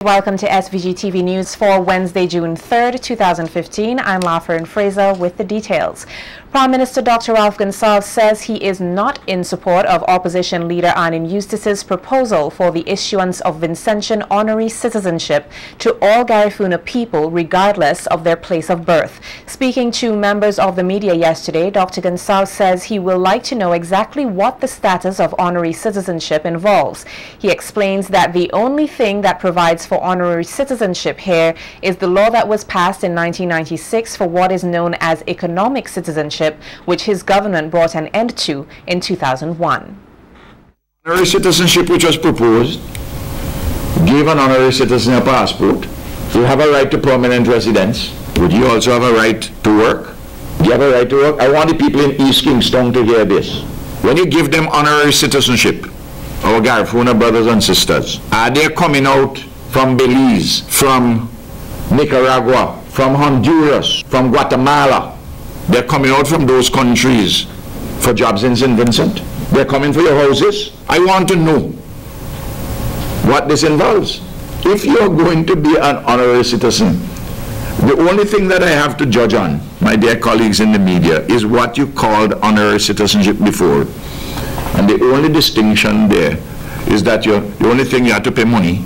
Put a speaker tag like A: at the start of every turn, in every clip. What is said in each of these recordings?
A: Welcome to SVG-TV News for Wednesday, June 3rd, 2015. I'm Lafern Fraser with the details. Prime Minister Dr. Ralph Gonsalves says he is not in support of opposition leader Arnim Eustace's proposal for the issuance of Vincentian honorary citizenship to all Garifuna people regardless of their place of birth. Speaking to members of the media yesterday, Dr. Gonsalves says he will like to know exactly what the status of honorary citizenship involves. He explains that the only thing that provides for honorary citizenship here is the law that was passed in 1996 for what is known as economic citizenship, which his government brought an end to in 2001.
B: Honorary citizenship which was proposed gave an honorary citizen a passport. You have a right to permanent residence. Would you also have a right to work? Do you have a right to work? I want the people in East Kingston to hear this. When you give them honorary citizenship, our Garifuna brothers and sisters, are they coming out from Belize, from Nicaragua, from Honduras, from Guatemala? They're coming out from those countries for jobs in St. Vincent. They're coming for your houses. I want to know what this involves. If you're going to be an honorary citizen, the only thing that I have to judge on, my dear colleagues in the media, is what you called honorary citizenship before. And the only distinction there is that the only thing you have to pay money.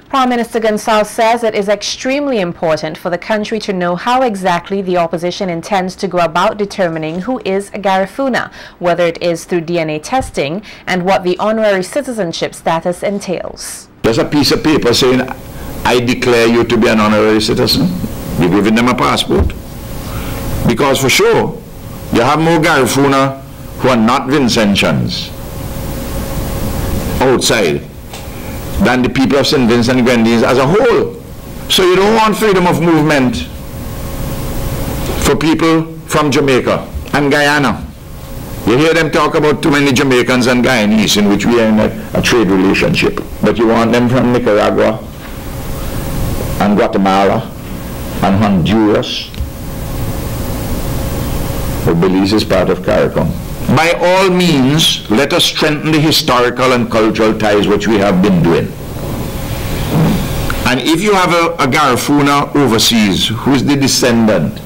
A: Prime Minister Gonsalves says it is extremely important for the country to know how exactly the opposition intends to go about determining who is a Garifuna, whether it is through DNA testing, and what the honorary citizenship status entails.
B: There's a piece of paper saying, I declare you to be an honorary citizen. You're giving them a passport. Because for sure, you have more Garifuna who are not Vincentians outside than the people of St. Vincent and Grenadines as a whole. So you don't want freedom of movement for people from Jamaica and Guyana. You hear them talk about too many Jamaicans and Guyanese in which we are in a trade relationship. But you want them from Nicaragua and Guatemala and Honduras. But Belize is part of CARICOM. By all means, let us strengthen the historical and cultural ties which we have been doing. And if you have a Garifuna overseas who is the descendant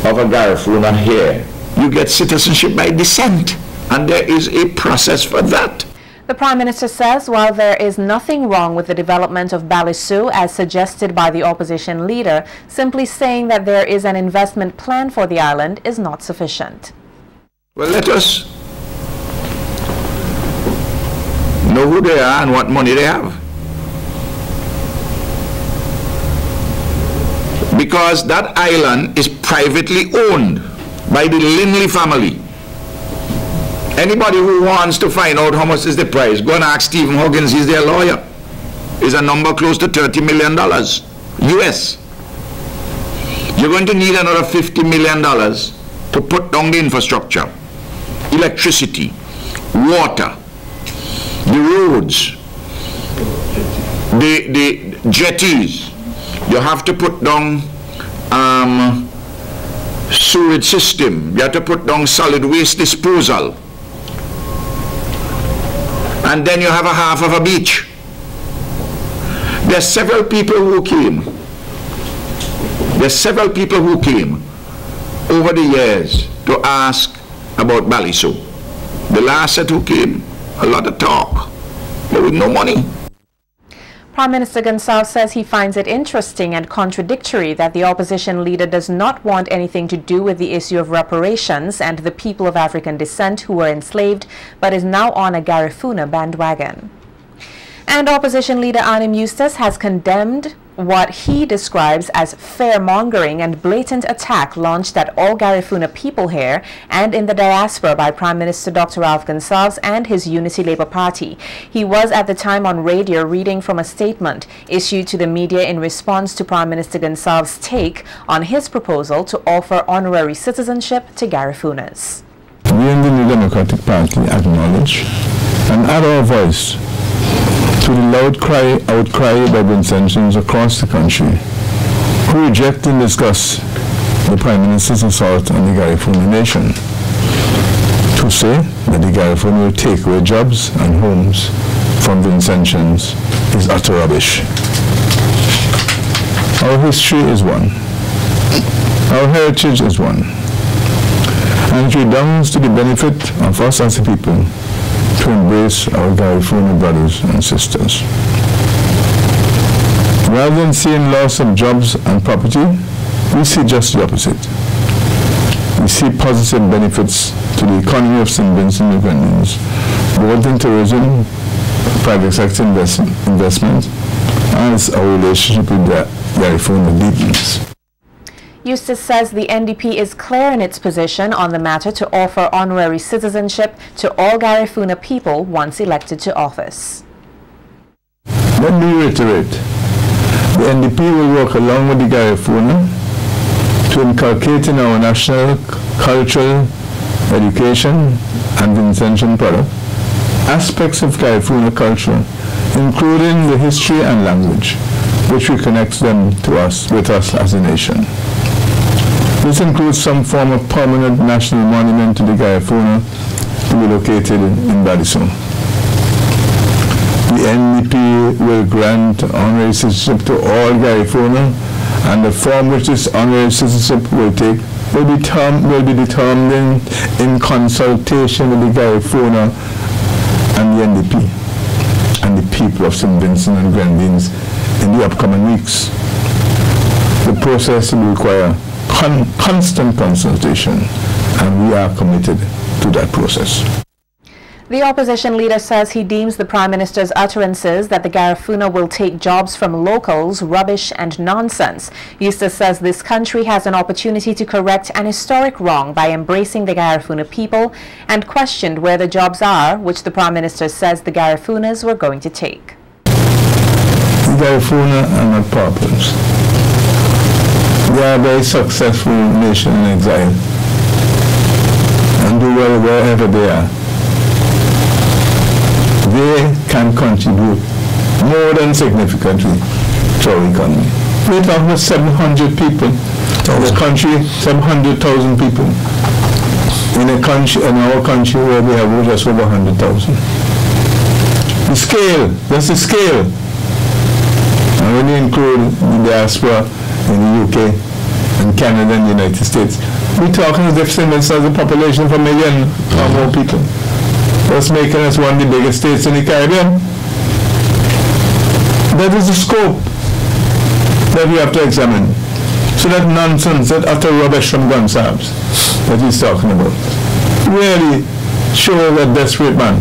B: of a Garifuna here, you get citizenship by descent. And there is a process for that.
A: The Prime Minister says while there is nothing wrong with the development of Balisu as suggested by the opposition leader, simply saying that there is an investment plan for the island is not sufficient.
B: Well, let us know who they are and what money they have. Because that island is privately owned by the Linley family. Anybody who wants to find out how much is the price, go and ask Stephen Huggins, he's their lawyer. It's a number close to $30 million US. You're going to need another $50 million to put down the infrastructure. Electricity, water, the roads, the jetties. You have to put down sewage system. You have to put down solid waste disposal. And then you have a half of a beach. There are several people who came. There are several people who came over the years to ask about Balisu. The last set who came, a lot of talk, but with no money.
A: Prime Minister Gonsalves says he finds it interesting and contradictory that the opposition leader does not want anything to do with the issue of reparations and the people of African descent who were enslaved, but is now on a Garifuna bandwagon. And opposition leader Arnim Eustace has condemned what he describes as fear-mongering and blatant attack launched at all Garifuna people here and in the diaspora by Prime Minister Dr. Ralph Gonsalves and his Unity Labour Party. He was at the time on radio reading from a statement issued to the media in response to Prime Minister Gonsalves' take on his proposal to offer honorary citizenship to Garifunas.
C: We in the New Democratic Party acknowledge and add our voice to the loud outcry by Vincentians across the country who reject and discuss the Prime Minister's assault on the Garifuna nation. To say that the Garifuna will take away jobs and homes from Vincentians is utter rubbish. Our history is one. Our heritage is one. And it redounds to the benefit of us as a people to embrace our Garifuna brothers and sisters. Rather than seeing loss of jobs and property, we see just the opposite. We see positive benefits to the economy of St. Vincent and the Grenadines, both in tourism, private sector investment, as our relationship with the Garifuna deepens.
A: Eustace says the NDP is clear in its position on the matter to offer honorary citizenship to all Garifuna people once elected to office.
C: Let me reiterate, the NDP will work along with the Garifuna to inculcate in our national cultural, education and Vincentian product aspects of Garifuna culture, including the history and language, which reconnects them to us, with us as a nation. This includes some form of permanent national monument to the Garifuna to be located in Partisan. The NDP will grant honorary citizenship to all Garifuna, and the form which this honorary citizenship will take will be determined in consultation with the Garifuna and the NDP and the people of St. Vincent and Grenadines in the upcoming weeks. The process will require constant consultation, and we are committed to that process.
A: The opposition leader says he deems the Prime Minister's utterances that the Garifuna will take jobs from locals rubbish and nonsense. Eustace says this country has an opportunity to correct an historic wrong by embracing the Garifuna people, and questioned where the jobs are, which the Prime Minister says the Garifunas were going to take.
C: The Garifuna are not paupers. They are a very successful nation in exile and do well wherever they are. They can contribute more than significantly to our economy. We're talking about 700 people in this country, 700,000 people in our country where we have just over 100,000. The scale, that's the scale. And when you include the diaspora in the UK and Canada and the United States, we're talking as if St. Vincent has a population of 1 million or more people. That's making us one of the biggest states in the Caribbean. That is the scope that we have to examine. So that nonsense, that utter rubbish from Gonsalves that he's talking about, really shows a desperate man.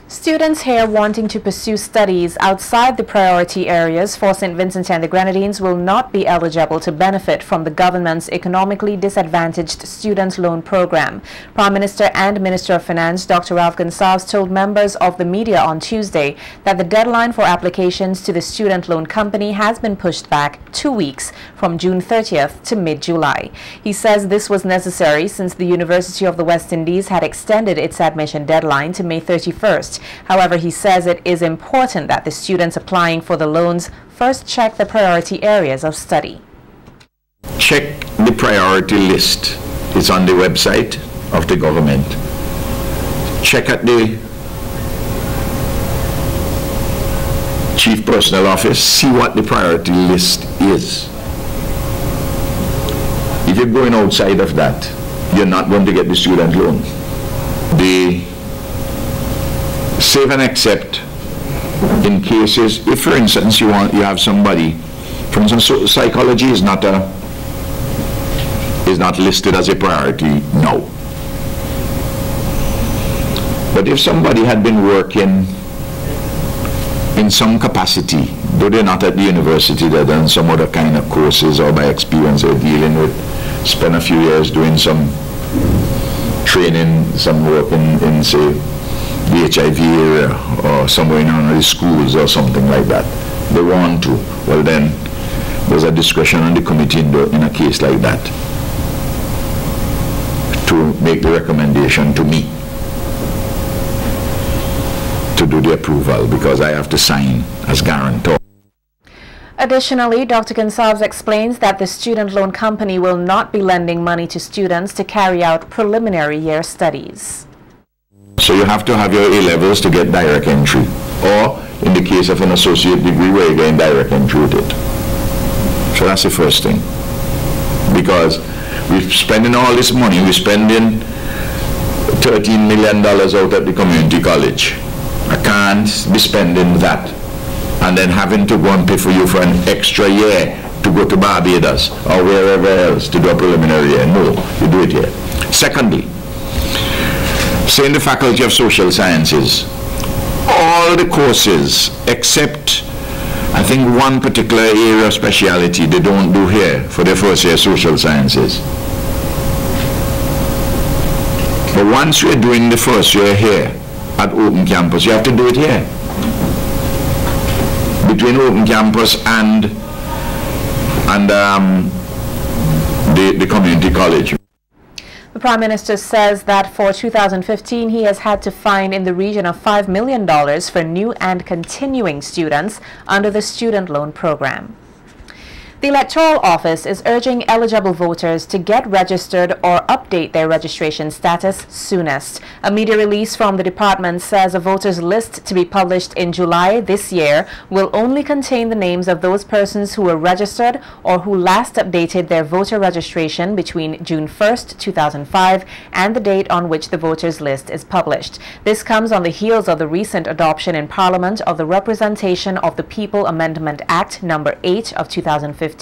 A: Students here wanting to pursue studies outside the priority areas for St. Vincent and the Grenadines will not be eligible to benefit from the government's economically disadvantaged student loan program. Prime Minister and Minister of Finance Dr. Ralph Gonsalves told members of the media on Tuesday that the deadline for applications to the student loan company has been pushed back 2 weeks from June 30th to mid-July. He says this was necessary since the University of the West Indies had extended its admission deadline to May 31st. However, he says it is important that the students applying for the loans first check the priority areas of study.
B: Check the priority list. It's on the website of the government. Check at the Chief Personnel Office, see what the priority list is. If you're going outside of that, you're not going to get the student loan. The save and accept in cases, if for instance you have somebody, for instance, psychology is not listed as a priority now. But if somebody had been working in some capacity, though they're not at the university, they're done some other kind of courses, or by experience they're dealing with, spend a few years doing some training, some work in say the HIV area or somewhere in one of the schools or something like that, they want to, well then there's a discretion on the committee in a case like that to make the recommendation to me to do the approval, because I have to sign as guarantor.
A: Additionally, Dr. Gonsalves explains that the student loan company will not be lending money to students to carry out preliminary year studies.
B: So you have to have your A-levels to get direct entry, or in the case of an associate degree where you're getting direct entry with it. So that's the first thing. Because we're spending all this money, we're spending $13 million out at the community college. I can't be spending that and then having to go and pay for you for an extra year to go to Barbados or wherever else to do a preliminary year. No, you do it here. Secondly, say in the Faculty of Social Sciences, all the courses except I think one particular area of speciality they don't do here for their first year, social sciences. But once you're doing the first year here at Open Campus, you have to do it here. Between Open Campus and the community college.
A: The Prime Minister says that for 2015 he has had to find in the region of $5 million for new and continuing students under the student loan program. The Electoral Office is urging eligible voters to get registered or update their registration status soonest. A media release from the department says a voters list to be published in July this year will only contain the names of those persons who were registered or who last updated their voter registration between June 1st, 2005 and the date on which the voters list is published. This comes on the heels of the recent adoption in Parliament of the Representation of the People Amendment Act No. 8 of 2015,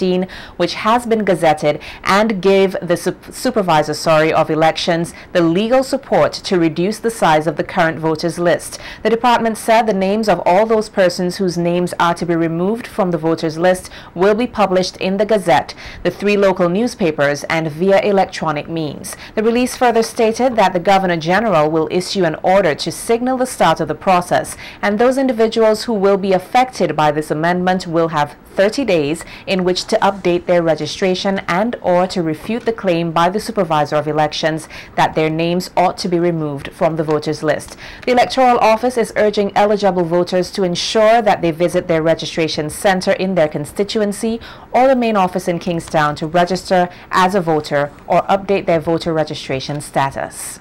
A: which has been gazetted and gave the Supervisor of Elections the legal support to reduce the size of the current voters list. The department said the names of all those persons whose names are to be removed from the voters list will be published in the Gazette, the 3 local newspapers, and via electronic means. The release further stated that the Governor General will issue an order to signal the start of the process, and those individuals who will be affected by this amendment will have 30 days in which to update their registration and or to refute the claim by the Supervisor of Elections that their names ought to be removed from the voters list. The Electoral Office is urging eligible voters to ensure that they visit their registration center in their constituency or the main office in Kingstown to register as a voter or update their voter registration status.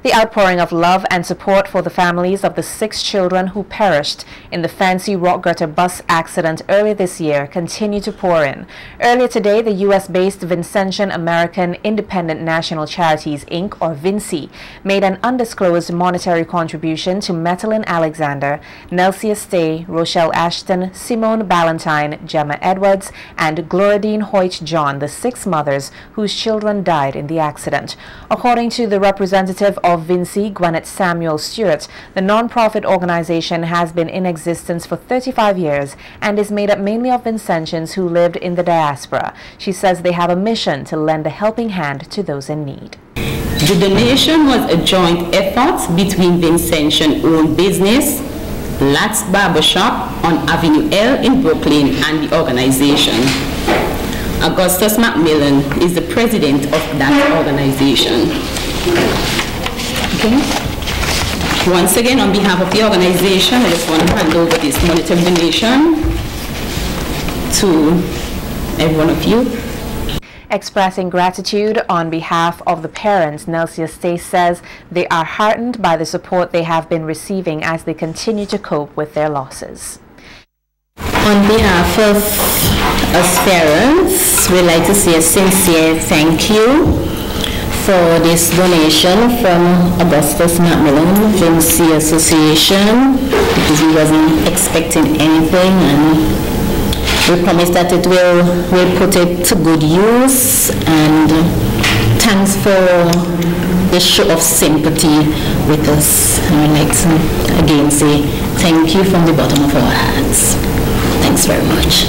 A: The outpouring of love and support for the families of the 6 children who perished in the Fancy Rock Gutter bus accident earlier this year continue to pour in. Earlier today, the U.S.-based Vincentian American Independent National Charities, Inc., or VINCI, made an undisclosed monetary contribution to Metalyn Alexander, Nelsia Stay, Rochelle Ashton, Simone Ballantyne, Gemma Edwards, and Gloradine Hoyt John, the 6 mothers whose children died in the accident. According to the representative of VINCI, Gwyneth Samuel Stewart, the non-profit organization has been in existence for 35 years and is made up mainly of Vincentians who lived in the diaspora. She says they have a mission to lend a helping hand to those in need.
D: The donation was a joint effort between Vincentian-owned business, Lat's Barbershop on Avenue L in Brooklyn, and the organization. Augustus Macmillan is the president of that organization. Okay. Once again, on behalf of the organization, I just want to hand over this monetary donation to every one of you.
A: Expressing gratitude on behalf of the parents, Nelsia Stay says they are heartened by the support they have been receiving as they continue to cope with their losses.
D: On behalf of us parents, we'd like to say a sincere thank you for this donation from Augustus Macmillan VINCI Association, because we wasn't expecting anything, and we promise that we'll put it to good use. And thanks for the show of sympathy with us. And I'd like to again say thank you from the bottom of our hearts. Thanks very much.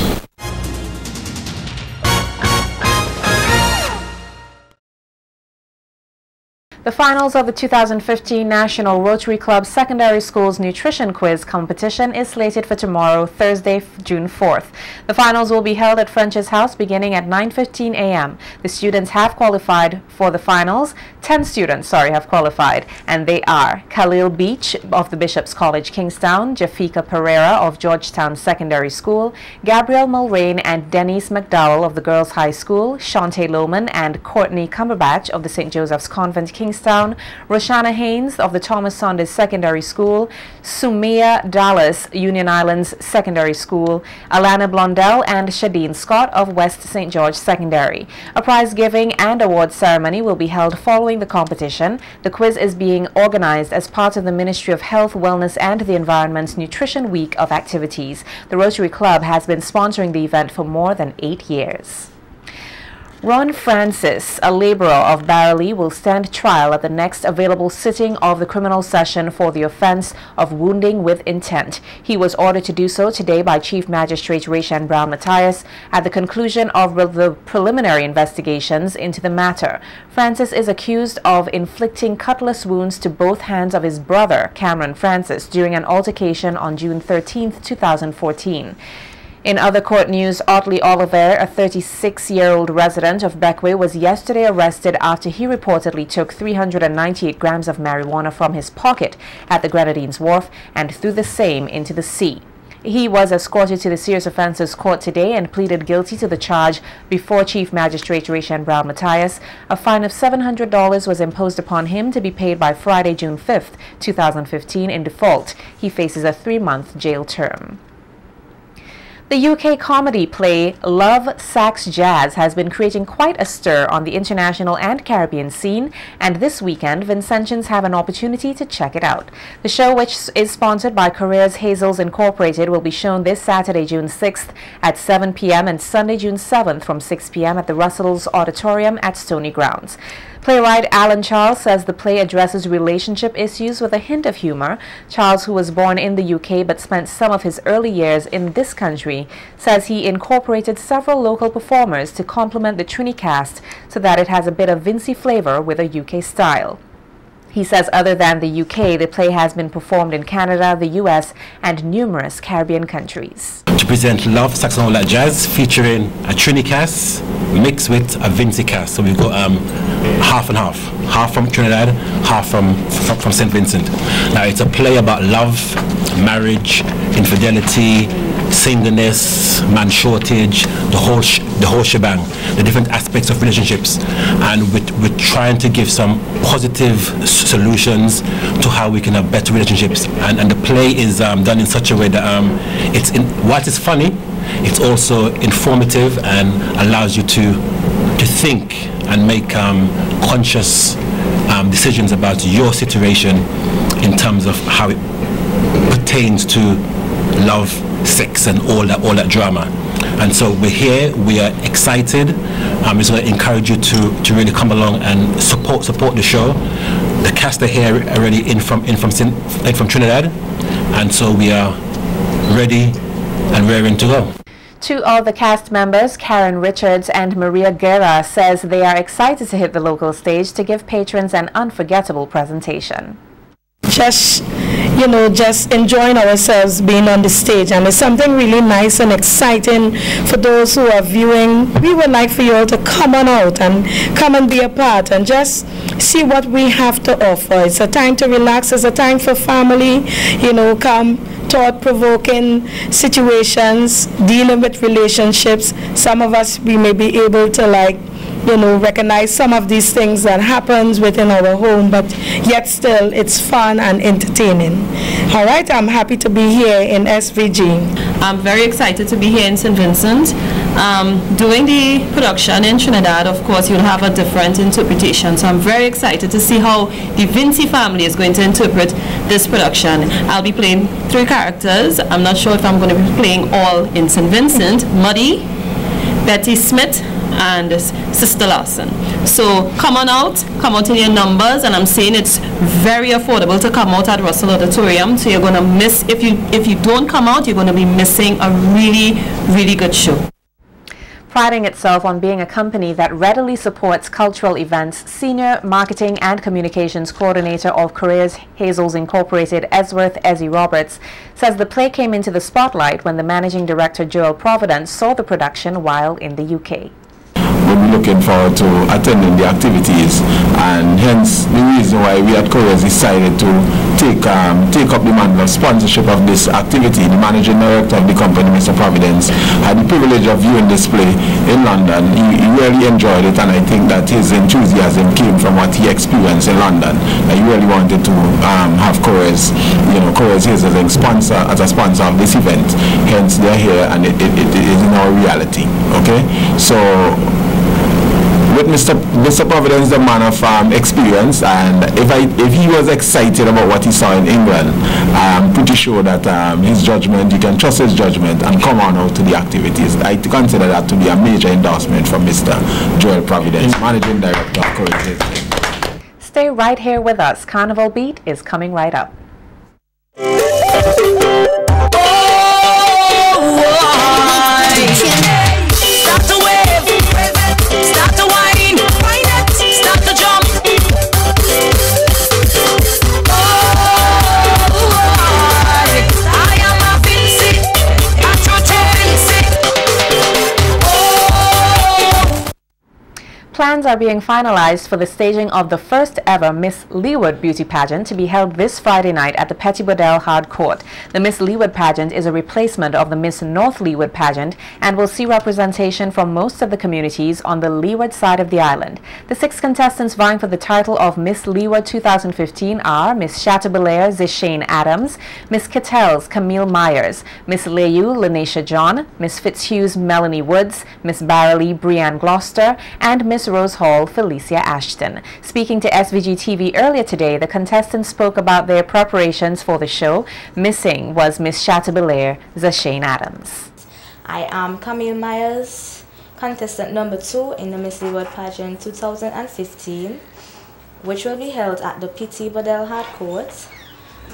A: The finals of the 2015 National Rotary Club Secondary Schools Nutrition Quiz Competition is slated for tomorrow, Thursday, June 4th. The finals will be held at French's House beginning at 9:15 a.m. The students have qualified for the finals. 10 students, have qualified, and they are Khalil Beach of the Bishop's College, Kingstown, Jafika Pereira of Georgetown Secondary School, Gabrielle Mulrain and Denise McDowell of the Girls High School, Shantae Lohman and Courtney Cumberbatch of the St. Joseph's Convent, Kingstown, Queenstown, Roshana Haynes of the Thomas Saunders Secondary School, Sumia Dallas, Union Islands Secondary School, Alana Blondell, and Shadeen Scott of West St. George Secondary. A prize giving and award ceremony will be held following the competition. The quiz is being organized as part of the Ministry of Health, Wellness and the Environment's Nutrition Week of activities. The Rotary Club has been sponsoring the event for more than 8 years. Ron Francis, a laborer of Barrowley, will stand trial at the next available sitting of the criminal session for the offense of wounding with intent. He was ordered to do so today by Chief Magistrate Rayshan Brown Matthias at the conclusion of the preliminary investigations into the matter. Francis is accused of inflicting cutlass wounds to both hands of his brother, Cameron Francis, during an altercation on June 13, 2014. In other court news, Otley Oliver, a 36-year-old resident of Beckway, was yesterday arrested after he reportedly took 398 grams of marijuana from his pocket at the Grenadines Wharf and threw the same into the sea. He was escorted to the Serious Offences Court today and pleaded guilty to the charge before Chief Magistrate Rayshan Brown Matthias. A fine of $700 was imposed upon him to be paid by Friday, June 5, 2015 in default. He faces a 3-month jail term. The UK comedy play Love, Sax, Jazz has been creating quite a stir on the international and Caribbean scene, and this weekend Vincentians have an opportunity to check it out. The show, which is sponsored by Careers Hazels Incorporated, will be shown this Saturday, June 6th at 7 p.m. and Sunday, June 7th from 6 p.m. at the Russell's Auditorium at Stony Grounds. Playwright Alan Charles says the play addresses relationship issues with a hint of humor. Charles, who was born in the UK but spent some of his early years in this country, says he incorporated several local performers to complement the Trini cast so that it has a bit of Vincy flavor with a UK style. He says other than the UK, the play has been performed in Canada, the US, and numerous Caribbean countries.
E: To present Love, Sax and All That Jazz, featuring a Trini cast mixed with a Vincy cast. So we've got half and half. Half from Trinidad, half from St. Vincent. Now it's a play about love, marriage, infidelity, singleness, man shortage, the whole shebang, the different aspects of relationships, and we're trying to give some positive solutions to how we can have better relationships. And the play is done in such a way that whilst it's funny, it's also informative and allows you to think and make conscious decisions about your situation in terms of how it pertains to love, sex and all that drama. And so we're here, we are excited. I'm just going to encourage you to really come along and support the show. The cast are here already in from Trinidad, and so we are ready and raring to go.
A: Two of the cast members, Karen Richards and Maria Guerra, says they are excited to hit the local stage to give patrons an unforgettable presentation.
F: Just enjoying ourselves being on the stage, and it's something really nice and exciting for those who are viewing. We would like for you all to come on out and come and be a part and just see what we have to offer. It's a time to relax, it's a time for family, come thought-provoking situations, dealing with relationships. Some of us, we may be able to recognize some of these things that happens within our home, but yet still it's fun and entertaining. All right, I'm happy to be here in SVG.
G: I'm very excited to be here in St. Vincent. Doing the production in Trinidad, of course, you'll have a different interpretation. So I'm very excited to see how the Vincy family is going to interpret this production. I'll be playing 3 characters. I'm not sure if I'm going to be playing all in St. Vincent. Muddy, Betty Smith, and Sister Lawson. So come out in your numbers, and I'm saying it's very affordable to come out at Russell Auditorium. So you're going to miss, if you don't come out, you're going to be missing a really, really good show.
A: Priding itself on being a company that readily supports cultural events, Senior Marketing and Communications Coordinator of Careers Hazels Incorporated, Esworth Ezzy Roberts, says the play came into the spotlight when the Managing Director Joel Providence saw the production while in the UK.
C: We'll be looking forward to attending the activities, and hence the reason why we at Careers decided to take up the mantle of sponsorship of this activity. The managing director of the company, Mr. Providence, had the privilege of viewing this play in London. He really enjoyed it, and I think that his enthusiasm came from what he experienced in London. He really wanted to have Chorus, Chorus is as a sponsor of this event. Hence, they're here, and it is in our reality. Okay, so with Mr. Providence, the man of experience, and if he was excited about what he saw in England, I'm pretty sure that his judgment, you can trust his judgment and come on out to the activities. I consider that to be a major endorsement from Mr. Joel Providence, Managing Director of Courage.
A: Stay right here with us. Carnival Beat is coming right up. Plans are being finalized for the staging of the first ever Miss Leeward beauty pageant to be held this Friday night at the Petit Bodel Hard Court. The Miss Leeward pageant is a replacement of the Miss North Leeward pageant and will see representation from most of the communities on the leeward side of the island. The 6 contestants vying for the title of Miss Leeward 2015 are Miss Chateaubelair Zishane Adams, Miss Cattell's Camille Myers, Miss Leyu Lanesha John, Miss Fitzhugh's Melanie Woods, Miss Barreley Brianne Gloucester, and Miss Rose Hall Felicia Ashton. Speaking to SVG-TV earlier today, the contestants spoke about their preparations for the show. Missing was Miss Chateaubelair Zishane Adams.
H: I am Camille Myers, contestant number 2 in the Miss Leeward pageant 2015, which will be held at the Petit Bodel Hard Court,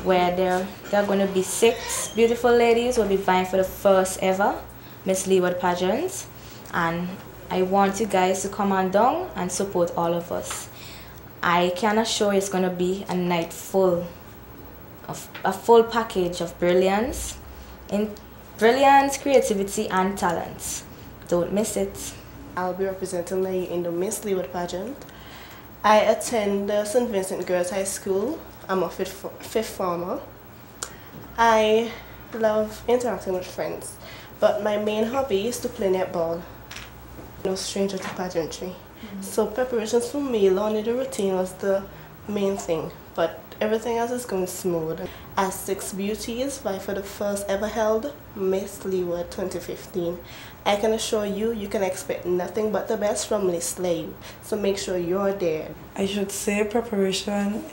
H: where there are going to be 6 beautiful ladies who will be vying for the first ever Miss Leeward pageant, and I want you guys to come on down and support all of us. I can assure you it's going to be a night full of a full package of brilliance, creativity, and talent. Don't miss it.
I: I'll be representing Lay in the Miss Leeward pageant. I attend the St. Vincent Girls High School. I'm a fifth former. I love interacting with friends, but my main hobby is to play netball. No stranger to pageantry. So preparations for me, learning the routine was the main thing, but everything else is going smooth. As 6 beauties vie for the first ever held Miss Leeward 2015, I can assure you, you can expect nothing but the best from Miss Lay. So make sure you're there.
J: I should say preparation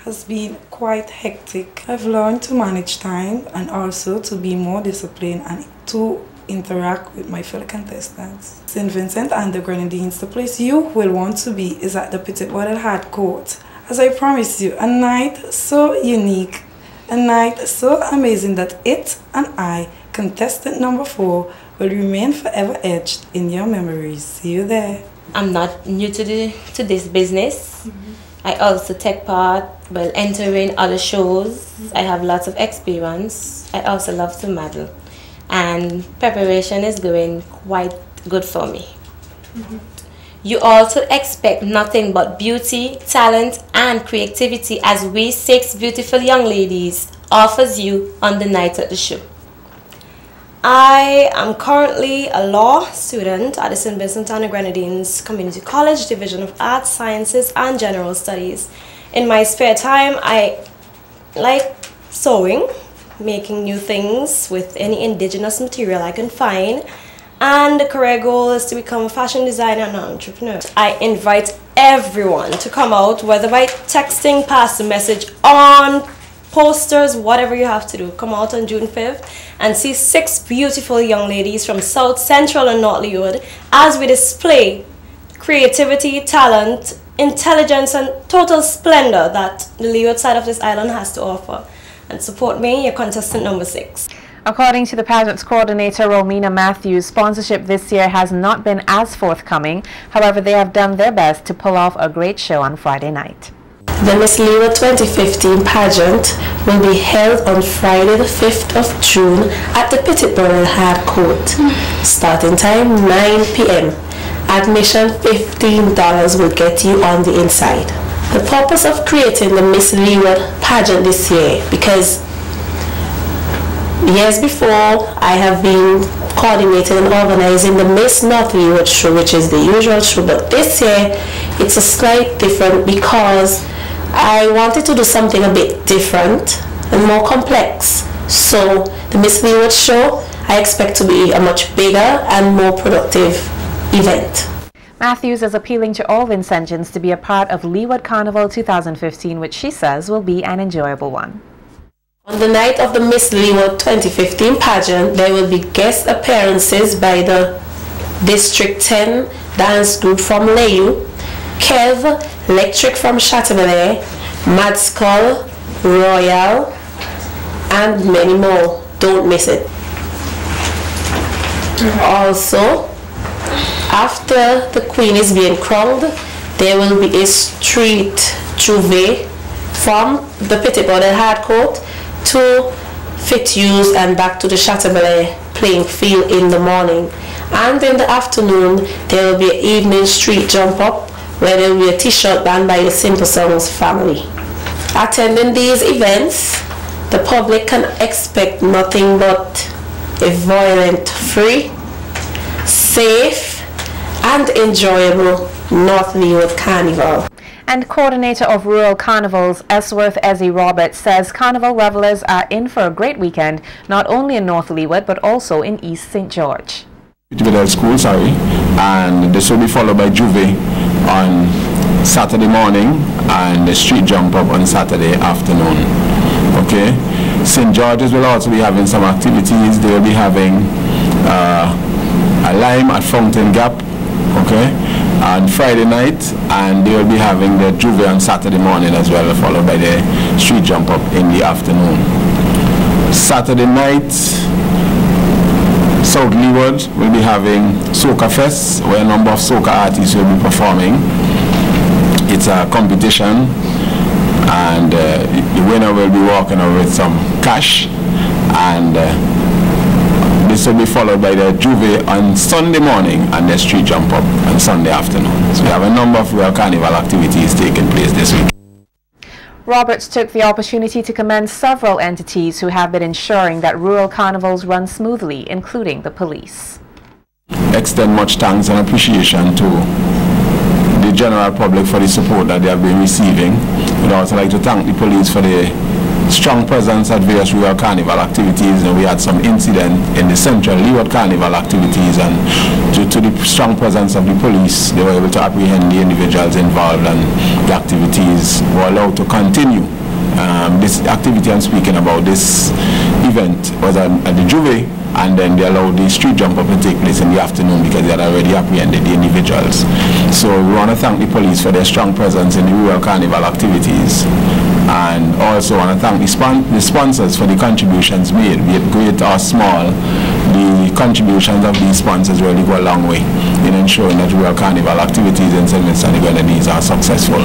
J: has been quite hectic. I've learned to manage time and also to be more disciplined and to interact with my fellow contestants. St. Vincent and the Grenadines, the place you will want to be is at the Petit Bodel Hard Court. As I promised you, a night so unique, a night so amazing that it and I, contestant number 4, will remain forever etched in your memories. See you there.
H: I'm not new to this business. I also take part, entering other shows. I have lots of experience. I also love to model. And preparation is going quite good for me. You also expect nothing but beauty, talent, and creativity as we 6 beautiful young ladies offers you on the night at the show. I am currently a law student at the St. Vincent and the Grenadines Community College, Division of Arts, Sciences, and General Studies. In my spare time, I like sewing, making new things with any indigenous material I can find, and the career goal is to become a fashion designer and an entrepreneur. I invite everyone to come out, whether by texting, pass the message on posters, whatever you have to do. Come out on June 5th and see 6 beautiful young ladies from South, Central, and North Leeward as we display creativity, talent, intelligence, and total splendor that the Leeward side of this island has to offer. And support me, your contestant number 6.
A: According to the pageant's coordinator, Romina Matthews, sponsorship this year has not been as forthcoming. However, they have done their best to pull off a great show on Friday night.
K: The Miss Leeward 2015 pageant will be held on Friday the 5th of June at the Petit Bodel Hard Court. Starting time 9 p.m. Admission $15 will get you on the inside. The purpose of creating the Miss Leeward pageant this year, because years before I have been coordinating and organizing the Miss North Leeward show, which is the usual show, but this year it's a slight different because I wanted to do something a bit different and more complex. So the Miss Leeward show I expect to be a much bigger and more productive event.
A: Matthews is appealing to all Vincentians to be a part of Leeward Carnival 2015, which she says will be an enjoyable one.
K: On the night of the Miss Leeward 2015 pageant, there will be guest appearances by the District 10 dance group from Layu, Kev, Electric from Chateaubriand, Mad Skull, Royal, and many more. Don't miss it. Also, after the Queen is being crowned, there will be a street juve from the Petit Bordel Hardcourt to Fitzhugh and back to the Chateaubriand playing field in the morning. And in the afternoon, there will be an evening street jump up where there will be a t-shirt band by the Simple Songs family. Attending these events, the public can expect nothing but a violent-free, safe, and enjoyable North Leeward Carnival.
A: And coordinator of Rural Carnivals, Esworth Ezzy Roberts, says Carnival revelers are in for a great weekend, not only in North Leeward, but also in East St. George.
C: School, and this will be followed by Juve on Saturday morning and the street jump up on Saturday afternoon. Okay, St. George's will also be having some activities. They will be having a lime at Fountain Gap, okay, on Friday night, and they will be having the Juve on Saturday morning as well, followed by the street jump up in the afternoon. Saturday night, South Leeward will be having Soca Fest, where a number of soca artists will be performing. It's a competition, and the winner will be walking away with some cash, and this will be followed by the Juve on Sunday morning and the street jump up on Sunday afternoon. So we have a number of Rural Carnival activities taking place this week.
A: Roberts took the opportunity to commend several entities who have been ensuring that rural carnivals run smoothly, including the police.
C: Extend much thanks and appreciation to the general public for the support that they have been receiving. We'd also like to thank the police for the strong presence at various Rural Carnival activities, and we had some incident in the Central Leeward Carnival activities, and due to the strong presence of the police, they were able to apprehend the individuals involved, and the activities were allowed to continue. This activity I'm speaking about, this event, was at the Juve, and then they allowed the street jump up to take place in the afternoon because they had already apprehended the individuals. So we want to thank the police for their strong presence in the Rural Carnival activities, and also want to thank the sponsors for the contributions made, be it great or small. The contributions of these sponsors really go a long way in ensuring that Rural Carnival activities in St. Vincent and the Grenadines are successful.